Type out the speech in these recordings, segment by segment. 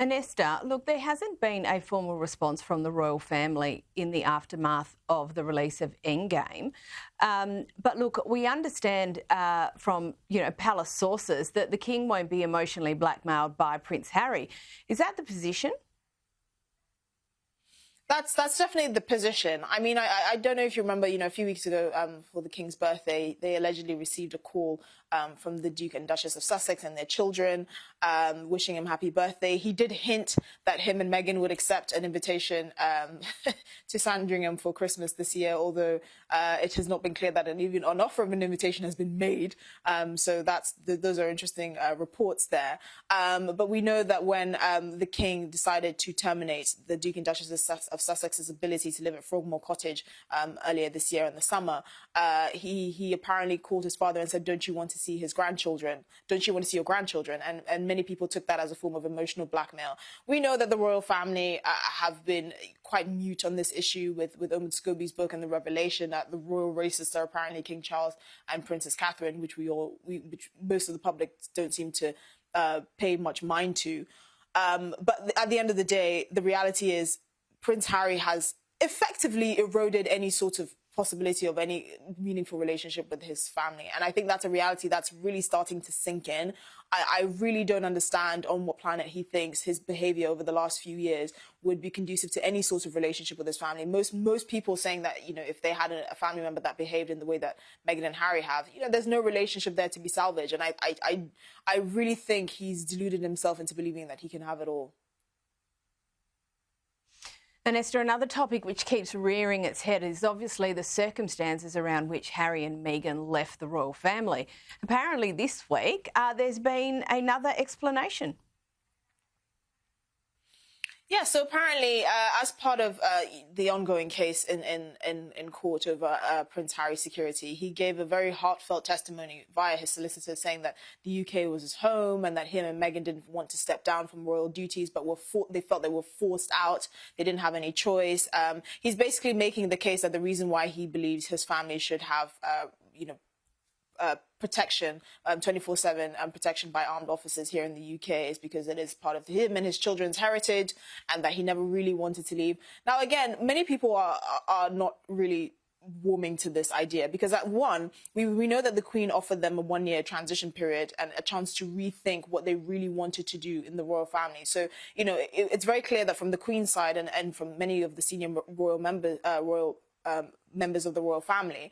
And Esther, look, there hasn't been a formal response from the royal family in the aftermath of the release of Endgame. But look, we understand from palace sources that the king won't be emotionally blackmailed by Prince Harry. Is that the position? That's definitely the position. I mean, I don't know if you remember, a few weeks ago for the King's birthday, they allegedly received a call from the Duke and Duchess of Sussex and their children wishing him happy birthday. He did hint that him and Meghan would accept an invitation to Sandringham for Christmas this year, although it has not been clear that even an offer of an invitation has been made. So those are interesting reports there. But we know that when the King decided to terminate the Duke and Duchess of Sussex's ability to live at Frogmore Cottage earlier this year in the summer, he apparently called his father and said, "Don't you want to see his grandchildren? Don't you want to see your grandchildren?" And many people took that as a form of emotional blackmail. We know that the royal family have been quite mute on this issue with Omid Scobie's book and the revelation that the royal racists are apparently King Charles and Princess Catherine, which which most of the public don't seem to pay much mind to. But at the end of the day, the reality is Prince Harry has effectively eroded any sort of possibility of any meaningful relationship with his family. And I think that's a reality that's really starting to sink in. I really don't understand on what planet he thinks his behavior over the last few years would be conducive to any sort of relationship with his family. Most people saying that, if they had a family member that behaved in the way that Meghan and Harry have, there's no relationship there to be salvaged. And I really think he's deluded himself into believing that he can have it all. And Esther, another topic which keeps rearing its head is obviously the circumstances around which Harry and Meghan left the royal family. Apparently this week there's been another explanation. Yeah, so apparently, as part of the ongoing case in court over Prince Harry's security, he gave a very heartfelt testimony via his solicitor saying that the UK was his home and that him and Meghan didn't want to step down from royal duties, but they felt they were forced out. They didn't have any choice. He's basically making the case that the reason why he believes his family should have, protection, 24/7 protection by armed officers here in the UK is because it is part of him and his children's heritage, and that he never really wanted to leave. Now, again, many people are not really warming to this idea because we know that the Queen offered them a 1-year transition period and a chance to rethink what they really wanted to do in the royal family. So, it's very clear that from the Queen's side and from many of the senior royal members of the royal family,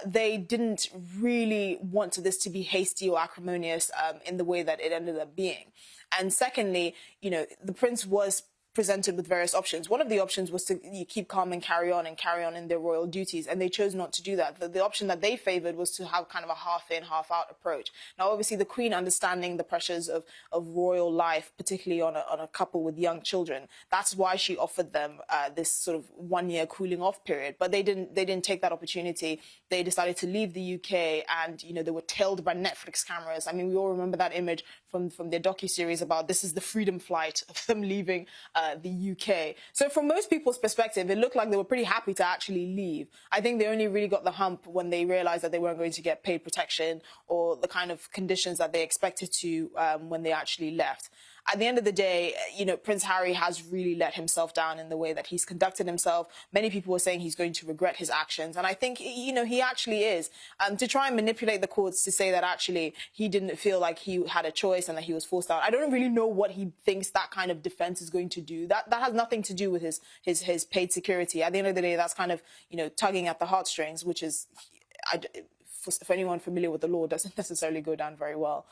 they didn't really want this to be hasty or acrimonious in the way that it ended up being. And secondly, the prince was presented with various options. One of the options was to keep calm and carry on in their royal duties, and they chose not to do that. The option that they favoured was to have kind of a half-in, half-out approach. Now, obviously, the Queen, understanding the pressures of royal life, particularly on a couple with young children, that's why she offered them this sort of 1-year cooling-off period. But they didn't take that opportunity. They decided to leave the UK, and they were tailed by Netflix cameras. I mean, we all remember that image from their docuseries about this is the freedom flight of them leaving the UK. So from most people's perspective, it looked like they were pretty happy to actually leave. I think they only really got the hump when they realized that they weren't going to get paid protection or the kind of conditions that they expected to when they actually left. At the end of the day, Prince Harry has really let himself down in the way that he's conducted himself. Many people were saying he's going to regret his actions. And I think, he actually is. To try and manipulate the courts to say that actually he didn't feel like he had a choice and that he was forced out. I don't really know what he thinks that kind of defense is going to do. That has nothing to do with his paid security. At the end of the day, that's kind of, tugging at the heartstrings, which is... for anyone familiar with the law, doesn't necessarily go down very well.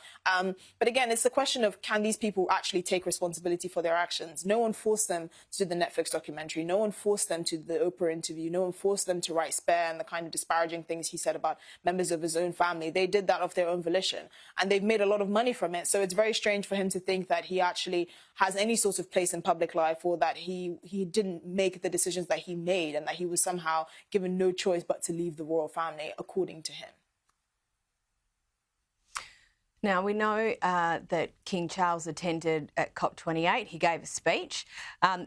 But again, it's the question of, can these people actually take responsibility for their actions? No one forced them to do the Netflix documentary. No one forced them to do the Oprah interview. No one forced them to write Spare and the kind of disparaging things he said about members of his own family. They did that of their own volition, and they've made a lot of money from it. So it's very strange for him to think that he actually has any sort of place in public life, or that he didn't make the decisions that he made and that he was somehow given no choice but to leave the royal family, according to him. Now, we know that King Charles attended at COP28. He gave a speech,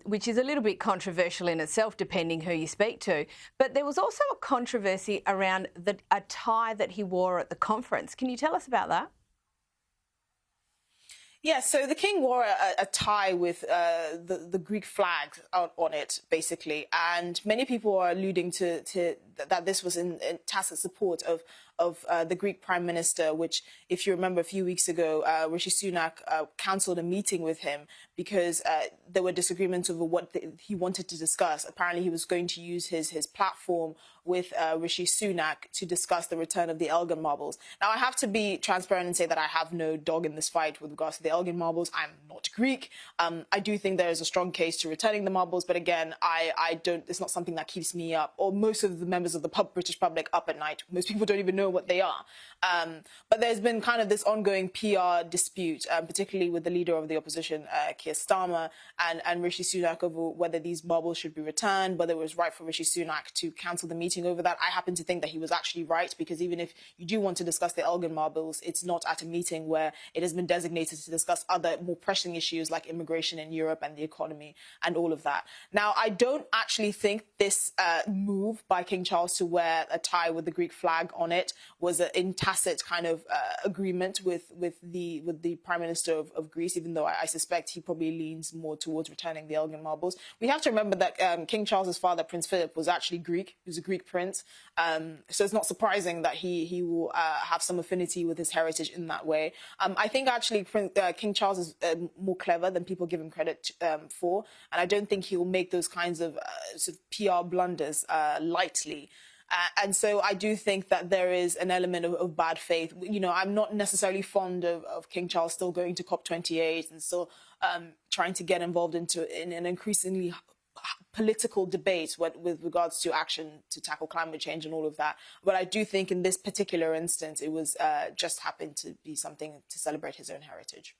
which is a little bit controversial in itself, depending who you speak to. But there was also a controversy around a tie that he wore at the conference. Can you tell us about that? Yeah, so the king wore a tie with the Greek flag out on it, basically, and many people are alluding to that this was in tacit support of the Greek Prime Minister, which, if you remember, a few weeks ago, Rishi Sunak cancelled a meeting with him because there were disagreements over what he wanted to discuss. Apparently, he was going to use his platform with Rishi Sunak to discuss the return of the Elgin marbles. Now, I have to be transparent and say that I have no dog in this fight with regards to the Elgin marbles. I'm not Greek. I do think there is a strong case to returning the marbles, but again, I don't. It's not something that keeps me up, or most of the members of the British public, up at night. Most people don't even know what they are. But there's been kind of this ongoing PR dispute, particularly with the leader of the opposition, Keir Starmer, and Rishi Sunak over whether these marbles should be returned, whether it was right for Rishi Sunak to cancel the meeting over that. I happen to think that he was actually right, because even if you do want to discuss the Elgin marbles, it's not at a meeting where it has been designated to discuss other more pressing issues like immigration in Europe and the economy and all of that. Now, I don't actually think this move by King Charles to wear a tie with the Greek flag on it was in tacit kind of agreement with the Prime Minister of Greece, even though I suspect he probably leans more towards returning the Elgin marbles. We have to remember that King Charles's father, Prince Philip, was actually Greek. He was a Greek prince. So it's not surprising that he will have some affinity with his heritage in that way. I think actually King Charles is more clever than people give him credit for, and I don't think he will make those kinds of sort of PR blunders lightly. And so I do think that there is an element of bad faith. You know, I'm not necessarily fond of King Charles still going to COP28 and still trying to get involved in an increasingly political debate with regards to action to tackle climate change and all of that. But I do think in this particular instance, it was just happened to be something to celebrate his own heritage.